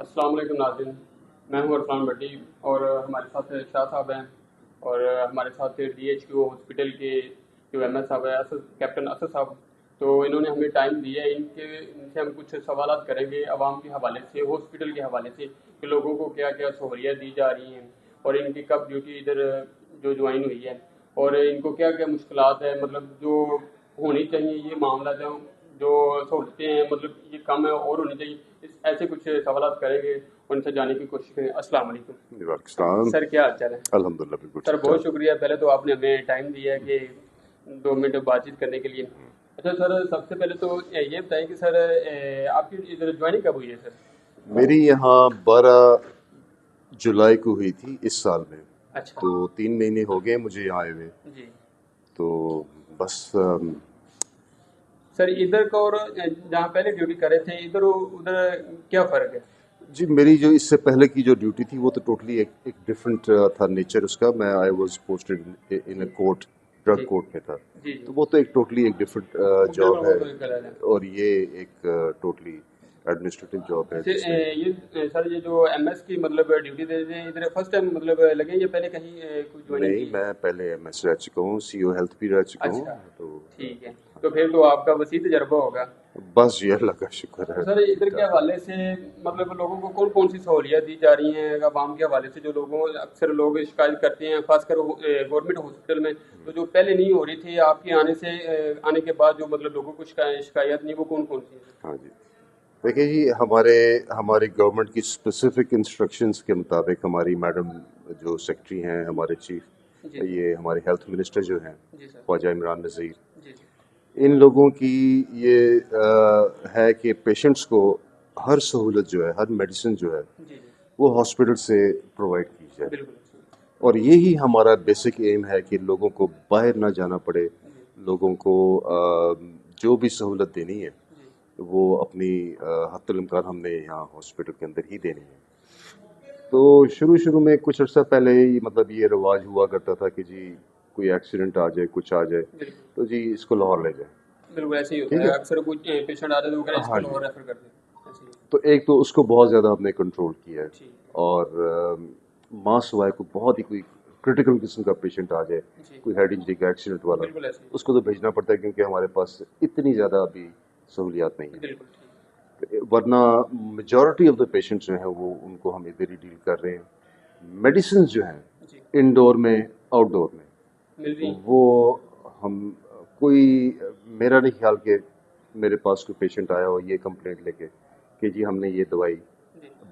السلام علیکم ناظرین، میں ہوں عرفان بٹی اور ہمارے ساتھ شاہ صاحب ہیں اور ہمارے ساتھ ڈی ایچ کیو ہاسپٹل کے جو ایم ایس صاحب ہے کیپٹن اسد صاحب. تو انہوں نے ہمیں ٹائم دیا ہے، ان سے ہم کچھ سوالات کریں گے عوام کے حوالے سے، ہاسپٹل کے حوالے سے کہ لوگوں کو کیا کیا سہولیات دی جا رہی ہیں اور ان کی کب ڈیوٹی ادھر جو جوائن ہوئی ہے اور ان کو کیا کیا مشکلات ہیں، مطلب جو ہونی چاہیے یہ معاملات ہیں، جو سہولتیں ہیں مطلب یہ کم ہے اور ہونی چاہیے. ایسے کچھ سوالات کریں گے، ان سے جاننے کی کوشش کریں. السلام علیکم سر، کیا حال چال ہے؟ الحمد للہ بالکل سر بہت شکریہ، پہلے تو آپ نے ہمیں ٹائم دیا ہے کہ 2 منٹ بات چیت کرنے کے لیے. اچھا سر، سب سے پہلے تو یہ بتائیں کہ سر آپ کی ادھر جوائننگ کب ہوئی ہے سر؟ میری یہاں 12 جولائی کو ہوئی تھی اس سال میں. اچھا، تو 3 مہینے ہو گئے مجھے یہاں آئے ہوئے. جی تو بس سر ادھر کا اور جہاں پہلے ڈیوٹی کر رہے تھے ادھر کیا فرق ہے؟ جی میری جو اس سے پہلے کی جو ڈیوٹی تھی وہ تو ٹوٹلی ایک ڈفرینٹ تھا نیچر اس کا. میں I was posted in a court, drug court میں تھا. جی تو وہ تو ایک ٹوٹلی ایک ڈفرینٹ جاب ہے اور یہ ایک ٹوٹلی ایڈمنسٹریٹو جاب ہے. یہ سر یہ جو ایم ایس کی مطلب ڈیوٹی دے رہے ہیں ادھر فرسٹ ٹائم مطلب لگے یا پہلے کہیں کوئی جوائننگ کی؟ نہیں، میں پہلے ایم ایس رہ چکا ہوں، سی او ہیلتھ بھی رہ چکا ہوں. اچھا تو ٹھیک ہے، تو پھر تو آپ کا وسیع تجربہ ہوگا. بس یہ اللہ کا شکر ہے. سر ادھر کے حوالے سے مطلب لوگوں کو کون کون سی سہولیات دی جا رہی ہیں عوام کے حوالے سے، جو اکثر لوگ شکایت کرتے ہیں خاص کر گورنمنٹ ہاسپٹل میں، تو جو پہلے نہیں ہو رہی تھی آپ کے آنے کے بعد جو مطلب لوگوں کو شکایت نہیں، وہ کون کون سی ہیں؟ ہاں جی، دیکھیے جی، ہماری گورنمنٹ کی اسپیسیفک انسٹرکشنز کے مطابق ہماری میڈم جو سیکٹری ہیں، ہمارے چیف، یہ ہمارے ہیلتھ منسٹر جو ہیں خواجہ عمران نذیر، ان لوگوں کی یہ ہے کہ پیشنٹس کو ہر سہولت جو ہے، ہر میڈیسن جو ہے وہ ہاسپٹل سے پرووائڈ کی جائے. اور یہی ہمارا بیسک ایم ہے کہ لوگوں کو باہر نہ جانا پڑے، لوگوں کو جو بھی سہولت دینی ہے وہ اپنی حتی الامکان ہم نے یہاں ہاسپٹل کے اندر ہی دینی ہے. تو شروع میں کچھ عرصہ پہلے ہی مطلب یہ رواج ہوا کرتا تھا کہ جی کوئی ایکسیڈنٹ آ جائے، کچھ آ جائے تو جی اس کو لاہور لے جائیں. بالکل ایسے ہی ہوتا ہے، اکثر کوئی پیشنٹ آتا ہے تو اس کو لاہور ریفر کرتے ہیں. تو ایک تو اس کو بہت زیادہ ہم نے کنٹرول کیا ہے. اور ماں سوائے کو بہت ہی کوئی کرٹیکل قسم کا پیشنٹ آ جائے، کوئی ہیڈ انجری کا ایکسیڈنٹ والا، اس کو تو بھیجنا پڑتا ہے کیونکہ ہمارے پاس اتنی زیادہ ابھی سہولیات نہیں ہیں. ورنہ میجورٹی آف دا پیشنٹس جو ہیں وہ ان کو ہم ادھر ہی ڈیل کر رہے ہیں. میڈیسنز جو ہیں انڈور میں، آؤٹ ڈور میں، وہ ہم میرا نہیں خیال کہ میرے پاس کوئی پیشنٹ آیا ہو یہ کمپلینٹ لے کے کہ جی ہم نے یہ دوائی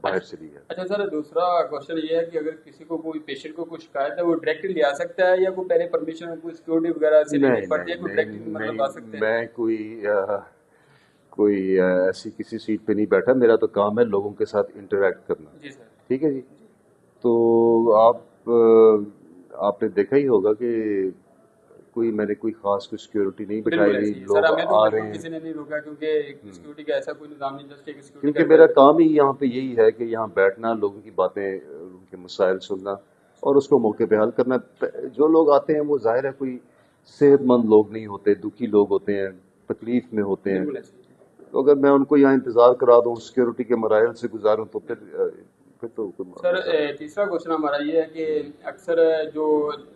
باہر سے لی ہے. اچھا سر، دوسرا کوشچن یہ ہے کہ اگر کسی کو کوئی پیشنٹ کو کوئی شکایت ہے وہ ڈائریکٹلی لے آ سکتا ہے یا کوئی پہلے پرمیشن کوئی سیکورٹی وغیرہ سے لینی پڑتی ہے؟ کوئی ڈائریکٹلی مطلب آ سکتے ہیں؟ میں کوئی ایسی کسی سیٹ پہ نہیں بیٹھا. میرا تو کام ہے لوگوں کے ساتھ انٹریکٹ کرنا. جی سر. ٹھیک ہے جی. تو آپ نے دیکھا ہی ہوگا کہ میں نے کوئی خاص کوئی سیکورٹی نہیں بٹھائی. نہیں، لوگ آ رہے ہیں، کسی نے نہیں روکا کیونکہ سیکورٹی کا ایسا کوئی نظام نہیں جسٹ ایک سیکورٹی. کیونکہ میرا کام ہی یہاں پہ یہی ہے کہ یہاں بیٹھنا، لوگوں کی باتیں، ان کے مسائل سننا اور اس کو موقع پہ حل کرنا. جو لوگ آتے ہیں وہ ظاہر ہے کوئی صحت مند لوگ نہیں ہوتے، دکھی لوگ ہوتے ہیں، تکلیف میں ہوتے ہیں. تو اگر میں ان کو یہاں انتظار کرا دوں، سیکورٹی کے مراحل سے گزاروں تو پھر تو سر تیسرا کوشچن ہمارا یہ ہے کہ اکثر جو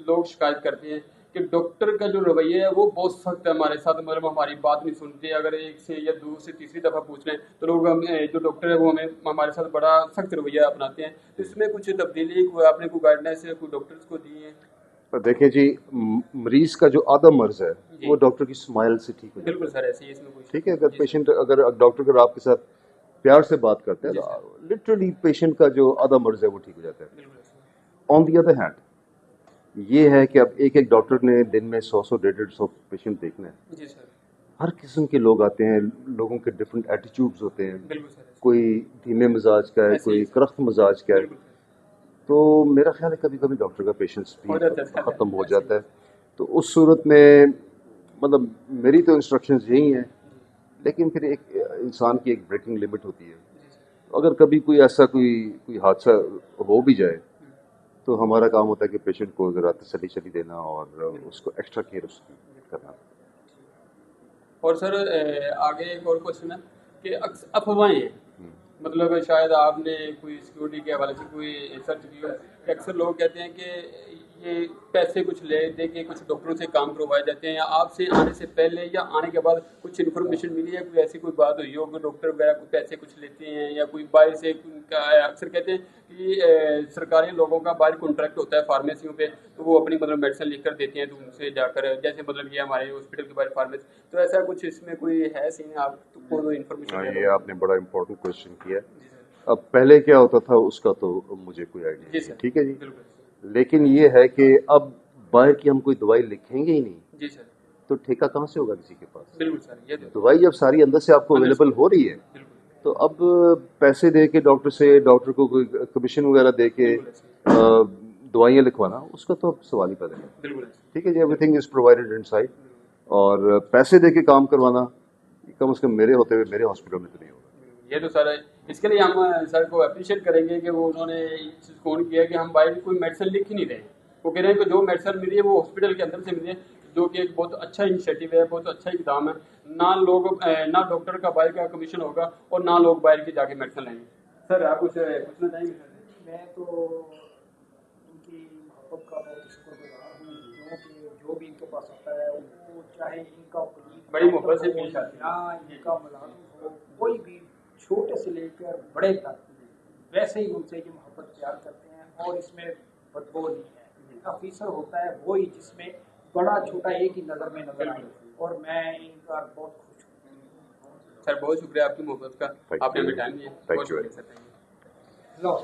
لوگ شکایت کرتے ہیں کہ ڈاکٹر کا جو رویہ ہے وہ بہت سخت ہے ہمارے ساتھ، مطلب ہماری بات نہیں سنتے. اگر ایک سے یا دو سے تیسری دفعہ پوچھ لیں تو لوگ جو ڈاکٹر ہے وہ ہمارے ساتھ بڑا سخت رویہ اپناتے ہیں. اس میں کچھ تبدیلی آپ نے کوئی گائیڈ لائنس کوئی ڈاکٹرس کو دی ہے؟ دیکھیں جی، مریض کا جو آدھا مرض ہے وہ ڈاکٹر کی اسمائل سے ٹھیک ہو جاتا ہے. بالکل سر، ایسے ہی اس میں کوئی ٹھیک ہے. اگر ڈاکٹر آپ کے ساتھ پیار سے بات کرتے ہیں تو لٹرلی پیشنٹ کا جو آدھا مرض ہے وہ ٹھیک ہو جاتا ہے. آن دی ادر ہینڈ یہ ہے کہ اب ایک ڈاکٹر نے دن میں 100 150 پیشنٹ دیکھنا ہے. جی سر. ہر قسم کے لوگ آتے ہیں، لوگوں کے ڈفرینٹ ایٹیٹیوڈز ہوتے ہیں. کوئی دھیمے مزاج کا ہے، کوئی کرخت مزاج کا ہے. تو میرا خیال ہے کبھی کبھی ڈاکٹر کا پیشنس بھی ختم ہو جاتا ہے. تو اس صورت میں مطلب میری تو انسٹرکشنز یہی ہیں، لیکن پھر ایک انسان کی ایک بریکنگ لمٹ ہوتی ہے. اگر کبھی کوئی ایسا کوئی حادثہ ہو بھی جائے تو ہمارا کام ہوتا ہے کہ پیشنٹ کو ذرا تسلی دینا اور اس کو ایکسٹرا کیئر اس کی کرنا. اور سر آگے ایک اور کوشچن ہے کہ افواہیں ہیں مطلب شاید آپ نے کوئی سیکورٹی کے حوالے سے کوئی ریسرچ کی ہو کہ اکثر لوگ کہتے ہیں کہ یہ پیسے کچھ لے دے کے کچھ ڈاکٹروں سے کام کروائے جاتے ہیں، یا آپ سے آنے سے پہلے یا آنے کے بعد کچھ انفارمیشن ملی ہے، کوئی ایسی کوئی بات ہوئی ہو کہ ڈاکٹر وغیرہ کوئی پیسے کچھ لیتے ہیں یا کوئی باہر سے اکثر کہتے ہیں کہ سرکاری لوگوں کا باہر کانٹریکٹ ہوتا ہے فارمیسیوں پہ، تو وہ اپنی مطلب میڈیسن لکھ کر دیتے ہیں تو ان سے جا کر، جیسے مطلب یہ ہمارے ہاسپٹل کے باہر فارمیسی، تو ایسا کچھ اس میں کوئی ہے سین آپ کو انفارمیشن؟ یہ آپ نے بڑا امپورٹنٹ کوشچن کیا. اب پہلے کیا ہوتا تھا اس کا تو مجھے کوئی آئیڈیا نہیں. ٹھیک ہے جی. لیکن یہ ہے کہ اب باہر کی ہم کوئی دوائی لکھیں گے ہی نہیں جی سر، تو ٹھیکہ کہاں سے ہوگا کسی کے پاس؟ بالکل سر، یہ دوائی جب ساری اندر سے آپ کو اویلیبل ہو رہی ہے تو اب پیسے دے کے ڈاکٹر کو کوئی کمیشن وغیرہ دے کے دوائیاں لکھوانا اس کا تو اب سوال ہی پیدا ہے. ٹھیک ہے جی. ایوری تھنگ از پرووائڈیڈ ان سائڈ، اور پیسے دے کے کام کروانا کم از کم میرے ہوتے ہوئے میرے ہاسپٹل میں تو نہیں ہوگا. یہ تو سر اس کے لیے ہم سر کو اپریشیٹ کریں گے کہ وہ انہوں نے اس چیز فون کیا کہ ہم باہر کوئی میڈیسن لکھ ہی نہیں رہے. وہ کہہ رہے ہیں کہ جو میڈیسن ملی ہے وہ ہاسپٹل کے اندر سے ملی ہے، جو کہ ایک بہت اچھا انیشیٹو ہے، بہت اچھا اقدام ہے. نہ ڈاکٹر کا باہر کا کمیشن ہوگا اور نہ لوگ باہر کے جا کے میڈیسن لیں گے. سر آپ کچھ پوچھنا چاہیں گے؟ میں تو ان کی محبت کا بہت شکر گزار ہوں، کیونکہ جو بھی ان کے پاس آتا ہے وہ چاہے ان کا بڑی محبت سے پیش آتی ہے، ان کا ملازم ہو، کوئی بھی چھوٹے سے لے کر بڑے تک ویسے ہی ان سے یہ محبت پیار کرتے ہیں، اور اس میں بدبو نہیں ہے. آفیسر ہوتا ہے وہی جس میں بڑا چھوٹا ایک ہی نظر میں نظر آئے، اور میں ان کا بہت خوش ہوں. سر بہت شکریہ آپ کی محبت کا، آپ نے ہمیں ٹائم دیا. Thank you. لو